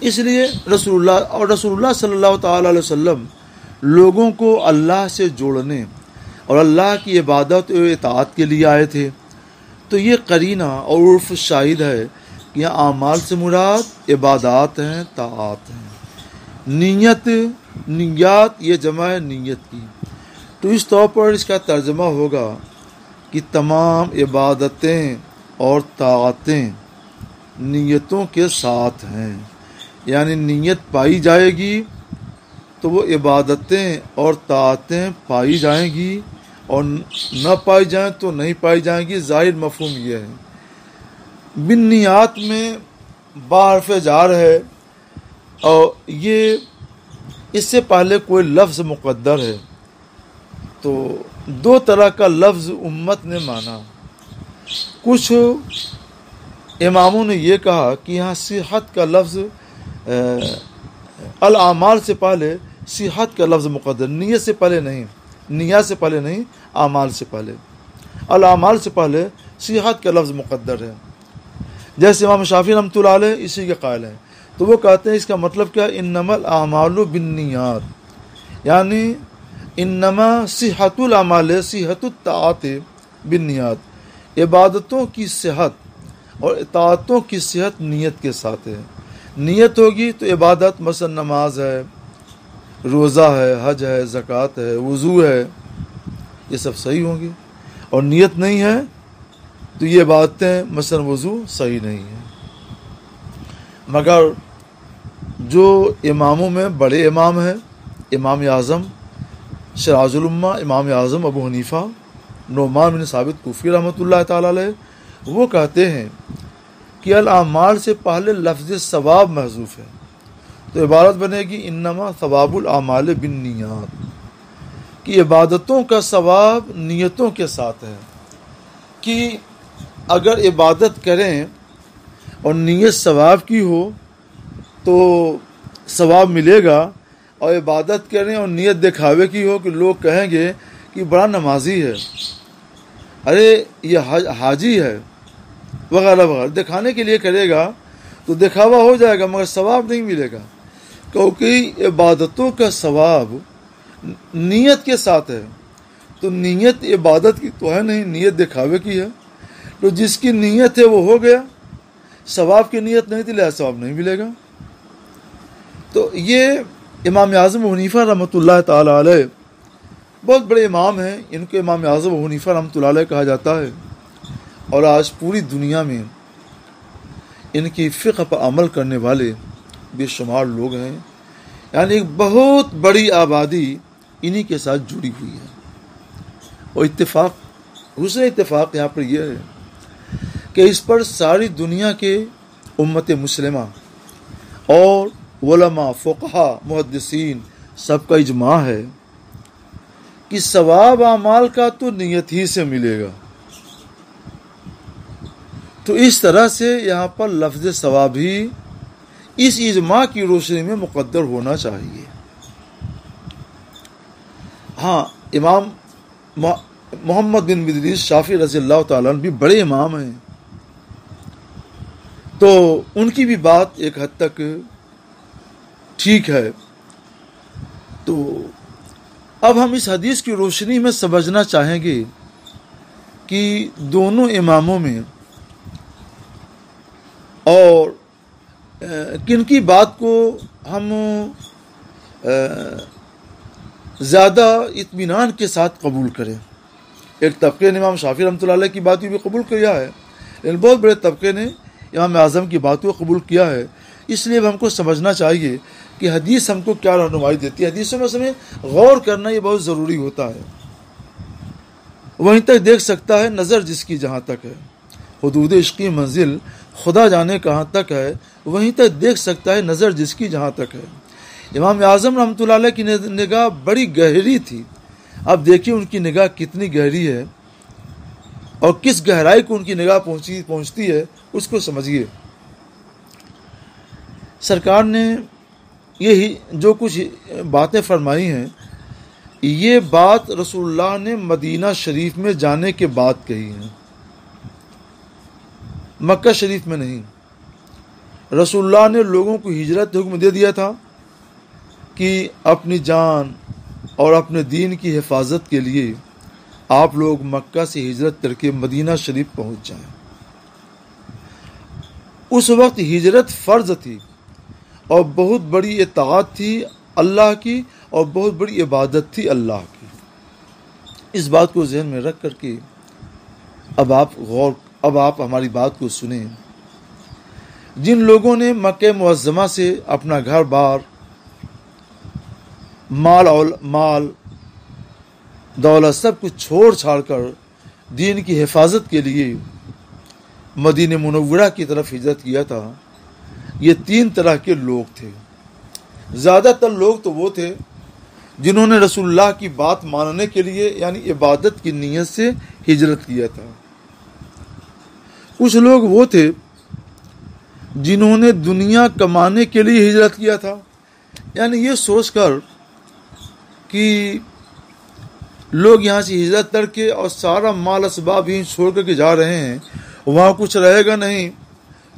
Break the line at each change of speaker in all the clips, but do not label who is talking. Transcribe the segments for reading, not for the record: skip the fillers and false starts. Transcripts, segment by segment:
اس لیے رسول اللہ صلی اللہ تعالیٰ علیہ وسلم لوگوں کو اللہ سے جوڑنے اور اللہ کی عبادت و اطاعت کے لیے آئے تھے. تو یہ قرینہ اور عرف شاہد ہے کہ یہاں اعمال سے مراد عبادات ہیں، طاعات ہیں. نیات یہ جمع ہے نیت کی. تو اس طور پر اس کا ترجمہ ہوگا کہ تمام عبادتیں اور طاعتیں نیتوں کے ساتھ ہیں. یعنی نیت پائی جائے گی تو وہ عبادتیں اور طاعتیں پائی جائیں گی، اور نہ پائی جائیں تو نہیں پائی جائیں گی. ظاہر مفہوم یہ ہے. بالنیات میں بحرف جار ہے، اور یہ اس سے پہلے کوئی لفظ مقدر ہے. تو دو طرح کا لفظ امت نے مانا. کچھ اماموں نے یہ کہا کہ یہاں صحت کا لفظ الاعمال سے پہلے صحت کا لفظ مقدر، نیت سے پہلے نہیں، نیت سے پہلے نہیں، اعمال سے پہلے. الاعمال سے پہلے صحت کا لفظ مقدر ہے. جیسے امام شافعی رحمۃ اللہ علیہ اسی کے قائل ہیں. تو وہ کہتے ہیں اس کا مطلب کیا؟ انما الاعمال بالنیات، یعنی انما صحت الاعمال صحت الطاعات بالنیات. عبادتوں کی صحت اور اطاعتوں کی صحت نیت کے ساتھ ہے. نیت ہوگی تو عبادت مثلا نماز ہے، روزہ ہے، حج ہے، زکوٰۃ ہے، وضو ہے، یہ سب صحیح ہوں گی. اور نیت نہیں ہے تو یہ عبادتیں مثلا وضو صحیح نہیں ہے. مگر جو اماموں میں بڑے امام ہیں، امام اعظم سراج الامہ امام اعظم ابو حنیفہ نعمان بن ثابت کوفی رحمۃ اللہ تعالیٰ علیہ، وہ کہتے ہیں کہ الاعمال سے پہلے لفظ ثواب محذوف ہے. تو عبارت بنے گی انما ثواب الاعمال بالنیات، کہ عبادتوں کا ثواب نیتوں کے ساتھ ہے. کہ اگر عبادت کریں اور نیت ثواب کی ہو تو ثواب ملے گا، اور عبادت کریں اور نیت دکھاوے کی ہو کہ لوگ کہیں گے کہ بڑا نمازی ہے، ارے یہ حاجی ہے وغیرہ وغیرہ، دکھانے کے لیے کرے گا تو دکھاوا ہو جائے گا مگر ثواب نہیں ملے گا. کیونکہ عبادتوں کا ثواب نیت کے ساتھ ہے. تو نیت عبادت کی تو ہے نہیں، نیت دکھاوے کی ہے. تو جس کی نیت ہے وہ ہو گیا، ثواب کی نیت نہیں تھی لہذا ثواب نہیں ملے گا. تو یہ امام اعظم ابو حنیفہ رحمۃ اللہ تعالیٰ علیہ بہت بڑے امام ہیں. ان کو امام اعظم ابو حنیفہ رحمۃ اللہ علیہ کہا جاتا ہے. اور آج پوری دنیا میں ان کی فقہ پر عمل کرنے والے بے شمار لوگ ہیں. یعنی ایک بہت بڑی آبادی انہی کے ساتھ جڑی ہوئی ہے. اور حسن اتفاق یہاں پر یہ ہے کہ اس پر ساری دنیا کے امت مسلمہ اور علماء، فقہاء، محدثین سب کا اجماع ہے کہ ثواب اعمال کا تو نیت ہی سے ملے گا. تو اس طرح سے یہاں پر لفظ ثواب ہی اس اجماع کی روشنی میں مقدر ہونا چاہیے. ہاں، امام محمد بن ادریس شافعی رضی اللہ تعالیٰ عنہ بھی بڑے امام ہیں، تو ان کی بھی بات ایک حد تک ٹھیک ہے. تو اب ہم اس حدیث کی روشنی میں سمجھنا چاہیں گے کہ دونوں اماموں میں اور کن کی بات کو ہم زیادہ اطمینان کے ساتھ قبول کریں. ایک طبقے نے امام شافعی رحمۃ اللہ علیہ کی بات بھی قبول کیا ہے، لیکن بہت بڑے طبقے نے امام اعظم کی باتوں کو قبول کیا ہے. اس لیے ہم کو سمجھنا چاہیے کہ حدیث ہم کو کیا رہنمائی دیتی ہے. حدیثوں میں ہمیں غور کرنا یہ بہت ضروری ہوتا ہے. وہیں تک دیکھ سکتا ہے نظر جس کی جہاں تک ہے، حدود عشقی منزل خدا جانے کہاں تک ہے، وہیں تک دیکھ سکتا ہے نظر جس کی جہاں تک ہے. امام اعظم رحمۃ اللہ علیہ کی نگاہ بڑی گہری تھی. اب دیکھیے ان کی نگاہ کتنی گہری ہے اور کس گہرائی کو ان کی نگاہ پہنچتی ہے، اس کو سمجھیے. سرکار نے یہی جو کچھ باتیں فرمائی ہیں، یہ بات رسول اللہ نے مدینہ شریف میں جانے کے بعد کہی ہیں، مکہ شریف میں نہیں. رسول اللہ نے لوگوں کو ہجرت حکم دے دیا تھا کہ اپنی جان اور اپنے دین کی حفاظت کے لیے آپ لوگ مکہ سے ہجرت کر کے مدینہ شریف پہنچ جائیں۔ اس وقت ہجرت فرض تھی اور بہت بڑی اطاعت تھی اللہ کی، اور بہت بڑی عبادت تھی اللہ کی۔ اس بات کو ذہن میں رکھ کر کے اب آپ ہماری بات کو سنیں۔ جن لوگوں نے مکہ معظمہ سے اپنا گھر بار، مال دولت سب کچھ چھوڑ چھاڑ کر دین کی حفاظت کے لیے مدینہ منورہ کی طرف ہجرت کیا تھا، یہ 3 طرح کے لوگ تھے۔ زیادہ تر لوگ تو وہ تھے جنہوں نے رسول اللہ کی بات ماننے کے لیے یعنی عبادت کی نیت سے ہجرت کیا تھا۔ کچھ لوگ وہ تھے جنہوں نے دنیا کمانے کے لیے ہجرت کیا تھا، یعنی یہ سوچ کر کہ لوگ یہاں سے ہجرت کر کے اور سارا مال اسباب ہی چھوڑ کر کے جا رہے ہیں، وہاں کچھ رہے گا نہیں،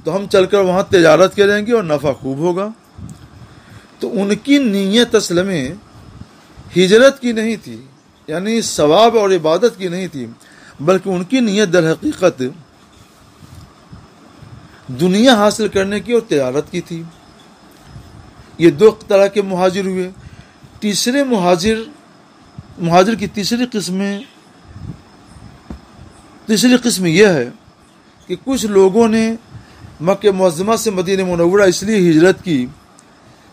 تو ہم چل کر وہاں تجارت کریں گے اور نفع خوب ہوگا۔ تو ان کی نیت اصل میں ہجرت کی نہیں تھی، یعنی ثواب اور عبادت کی نہیں تھی، بلکہ ان کی نیت در حقیقت دنیا حاصل کرنے کی اور تجارت کی تھی۔ یہ 2 طرح کے مہاجر ہوئے۔ تیسرے مہاجر کی تیسری قسم یہ ہے کہ کچھ لوگوں نے مکہ معظمہ سے مدینہ منورہ اس لیے ہجرت کی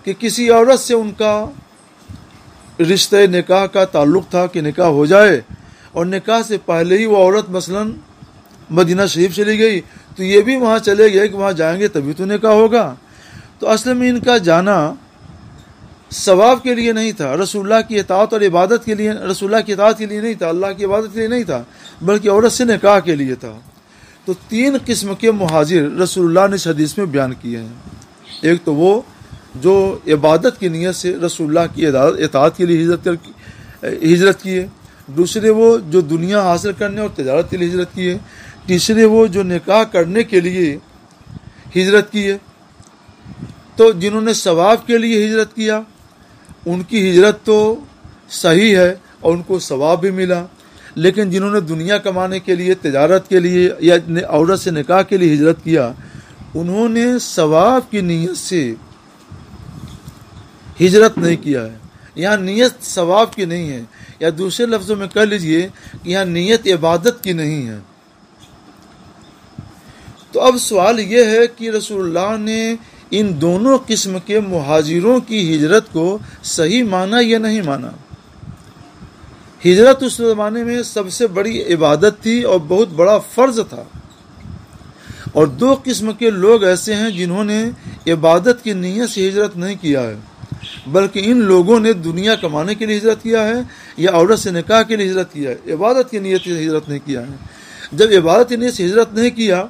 کہ کسی عورت سے ان کا رشتہ نکاح کا تعلق تھا کہ نکاح ہو جائے، اور نکاح سے پہلے ہی وہ عورت مثلاً مدینہ شریف چلی گئی تو یہ بھی وہاں چلے گئے کہ وہاں جائیں گے تبھی تو نکاح ہوگا۔ تو اصل میں ان کا جانا ثواب کے لیے نہیں تھا، رسول اللہ کی اطاعت اور عبادت کے لیے، رسول اللہ کی اطاعت کے لیے نہیں تھا، اللہ کی عبادت کے لیے نہیں تھا، بلکہ عورت سے نکاح کے لیے تھا۔ تو 3 قسم کے مہاجر رسول اللہ نے اس حدیث میں بیان کیے ہیں۔ ایک تو وہ جو عبادت کی نیت سے رسول اللہ کی اطاعت کے لیے ہجرت کیے، دوسرے وہ جو دنیا حاصل کرنے اور تجارت کے لیے ہجرت کیے، تیسرے وہ جو نکاح کرنے کے لیے ہجرت کیے۔ تو جنہوں نے ثواب کے لیے ہجرت کیا ان کی ہجرت تو صحیح ہے اور ان کو ثواب بھی ملا، لیکن جنہوں نے دنیا کمانے کے لیے، تجارت کے لیے یا عورت سے نکاح کے لیے ہجرت کیا، انہوں نے ثواب کی نیت سے ہجرت نہیں کیا ہے۔ یہاں نیت ثواب کی نہیں ہے، یا دوسرے لفظوں میں کہہ لیجئے کہ یہاں نیت عبادت کی نہیں ہے۔ تو اب سوال یہ ہے کہ رسول اللہ نے ان دونوں قسم کے مہاجروں کی ہجرت کو صحیح مانا یا نہیں مانا؟ ہجرت اس زمانے میں سب سے بڑی عبادت تھی اور بہت بڑا فرض تھا، اور 2 قسم کے لوگ ایسے ہیں جنہوں نے عبادت کی نیت سے ہجرت نہیں کیا ہے، بلکہ ان لوگوں نے دنیا کمانے کے لیے ہجرت کیا ہے یا عورت سے نکاح کے لیے ہجرت کیا ہے، عبادت کی نیت سے ہجرت نہیں کیا ہے۔ جب عبادت کی نیت سے ہجرت نہیں کیا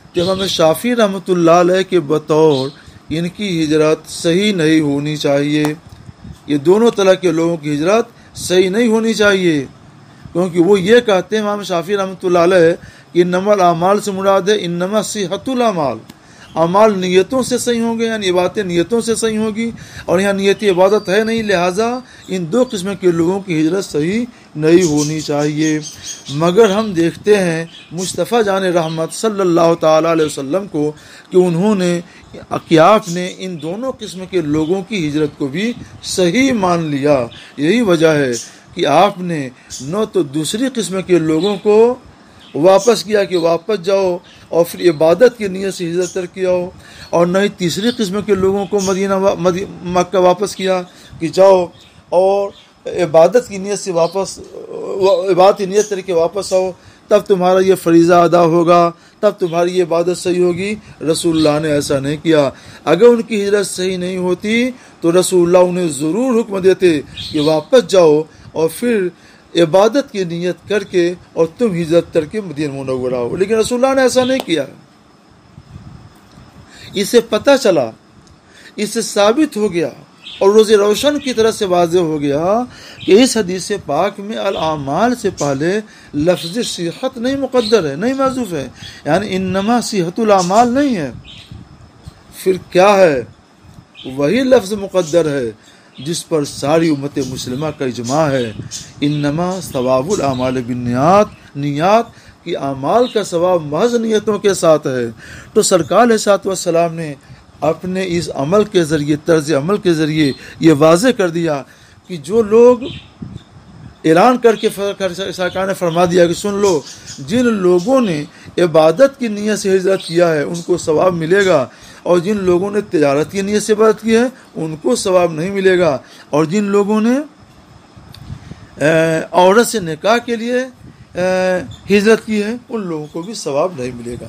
تو امام شافعی رحمۃ اللہ علیہ کے بطور ان کی ہجرت صحیح نہیں ہونی چاہیے۔ یہ دونوں طرح کے لوگوں کی ہجرت صحیح نہیں ہونی چاہیے، کیونکہ وہ یہ کہتے ہیں امام شافعی رحمۃ اللہ علیہ کہ انما الاعمال سے مراد ہے انما صحت الاعمال، اعمال نیتوں سے صحیح ہوں گے، یعنی عبادتیں نیتوں سے صحیح ہوگی، اور یہاں نیت عبادت ہے نہیں، لہٰذا ان 2 قسم کے لوگوں کی ہجرت صحیح نہیں ہونی چاہیے۔ مگر ہم دیکھتے ہیں مصطفیٰ جان رحمت صلی اللہ تعالیٰ علیہ وسلم کو کہ آپ نے ان دونوں قسم کے لوگوں کی ہجرت کو بھی صحیح مان لیا۔ یہی وجہ ہے کہ آپ نے نہ تو دوسری قسم کے لوگوں کو واپس کیا کہ واپس جاؤ اور پھر عبادت کی نیت سے ہجرت کر کے آؤ، اور نہ ہی تیسری قسم کے لوگوں کو مکہ واپس کیا کہ جاؤ اور عبادت کی نیت سے عبادت کی نیت کر کے واپس آؤ، تب تمہارا یہ فریضہ ادا ہوگا، تب تمہاری یہ عبادت صحیح ہوگی۔ رسول اللہ نے ایسا نہیں کیا۔ اگر ان کی ہجرت صحیح نہیں ہوتی تو رسول اللہ انہیں ضرور حکم دیتے کہ واپس جاؤ اور پھر عبادت کی نیت کر کے اور تم ہجرت کر کے مدینہ منورہ ہو، لیکن رسول اللہ نے ایسا نہیں کیا۔ اس سے پتہ چلا، اس سے ثابت ہو گیا اور روز روشن کی طرح سے واضح ہو گیا کہ اس حدیث پاک میں الاعمال سے پہلے لفظ صحت نہیں مقدر ہے، نہیں محذوف ہے، یعنی انما صحت الاعمال نہیں ہے، پھر کیا ہے؟ وہی لفظ مقدر ہے جس پر ساری امت مسلمہ کا اجماع ہے، انما ثواب الاعمال بالنیات، نیات کی اعمال کا ثواب محض نیتوں کے ساتھ ہے۔ تو سرکار علیہ الصلوۃ والسلام نے اپنے اس عمل کے ذریعے، طرز عمل کے ذریعے یہ واضح کر دیا کہ جو لوگ اعلان کر کے سرکار نے فرما دیا کہ سن لو، جن لوگوں نے عبادت کی نیت سے ہجرت کیا ہے ان کو ثواب ملے گا، اور جن لوگوں نے تجارت کی نیت سے عبادت کی ہے ان کو ثواب نہیں ملے گا، اور جن لوگوں نے عورت سے نکاح کے لیے ہجرت کی ہے ان لوگوں کو بھی ثواب نہیں ملے گا۔